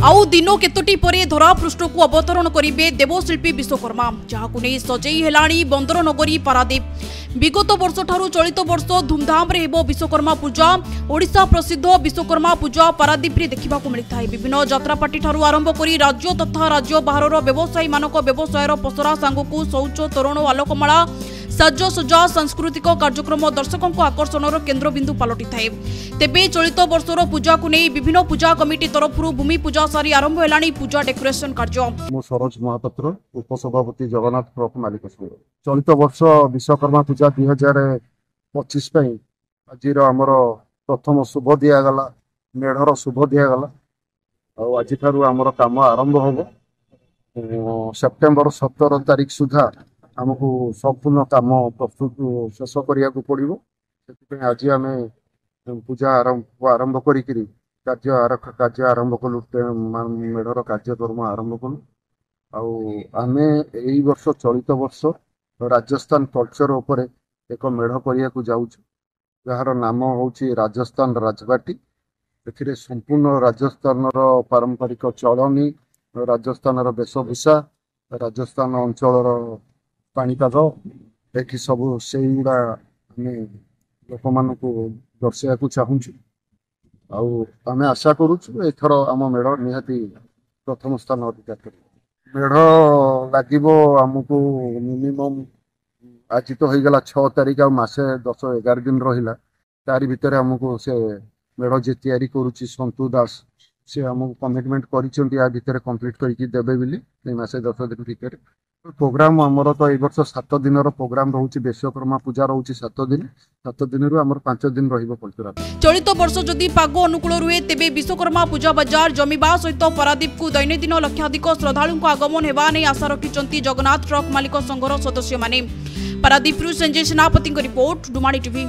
आउ दिन केतोटी परे धरा पृष्ठ को अवतरण करेंगे देवशिल्पी विश्वकर्मा जहां नहीं सजई हेलाणी बंदर नगरी पारादीप। विगत वर्ष ठारू चलित वर्ष धूमधाम रे हेबो विश्वकर्मा पूजा। ओडिशा प्रसिद्ध विश्वकर्मा पूजा पारादीप रे देखिबा को मिलता है। विभिन्न यात्रापाटी ठारू आरंभ करी राज्य तथा राज्य बाहर व्यवसायी मानक व्यवसायर पसरा सांगकू शौच तोरण आलोकमाला साजसज्जा सांस्कृतिक कार्यक्रम दर्शकों को आकर्षणर केन्द्रबिंदु पलटि थाए। तेबे चलित वर्षर पूजा को नहीं विभिन्न पूजा कमिटी तरफ भूमि पूजा सारी आरंभ हेलाणी पूजा डेकोरेशन कार्य। मु सरोज महापात्र उपसभापति जगन्नाथ ट्रक मालिक चलित वर्ष विश्वकर्मा पूजा 2025 आज आमर प्रथम शुभ दिगला मेढ़र शुभ दिगला आज आमर काम आरंभ हम सेप्टेम्बर 17 तारीख सुधा आमको संपूर्ण काम प्रस्तुत शेष करिया को पड़ो। से आज आम पूजा आरंभ कार्य आरंभ कलु मेढ़र कार्यक्रम आरंभ कलु आम यही वर्ष चलित वर्ष राजस्थान कल्चर उपरे एक मेढ़ करिया को जाऊँ जार नाम हूँ राजस्थान राजबाटी। ए संपूर्ण राजस्थान पारंपरिक चलनी राजस्थान वेशभूषा राजस्थान अंचल पाणीपाग ये सब से गुड़ा लोक मान दर्शा चाहूँ आम आशा करूर आम मेढ़ निहाती प्रथम स्थान अधिकार कर मेढ़ लगे आमको मिनिमम आज तो होगला 6 तारीख आसे 10-11 दिन रहा तारी भितर आमको से मेढ़ जे तैयारी करुच्ची संतु दास से आमको कमिटमेंट कर कंप्लीट करके देवे बोली मसे 10 दिन भितर प्रोग्राम आमर तो ये वर्ष 7 दिन प्रोग्राम रोचे विश्वकर्मा पूजा रोचे 7 दिन 7 दिन रु आमर 5 दिन रहा। चलित वर्ष जदि पाग अनुकूल रुहे तेबे विश्वकर्मा पूजा बाजार जमीबा सहित पारादीप को दैनंदिन लक्षाधिक श्रद्धालु आगमन हेबा नै आशा रखिचंती जगन्नाथ ट्रक मालिक संघर सदस्य माने। पारादीप संजय सेनापति रिपोर्ट डुमाणी टीवी।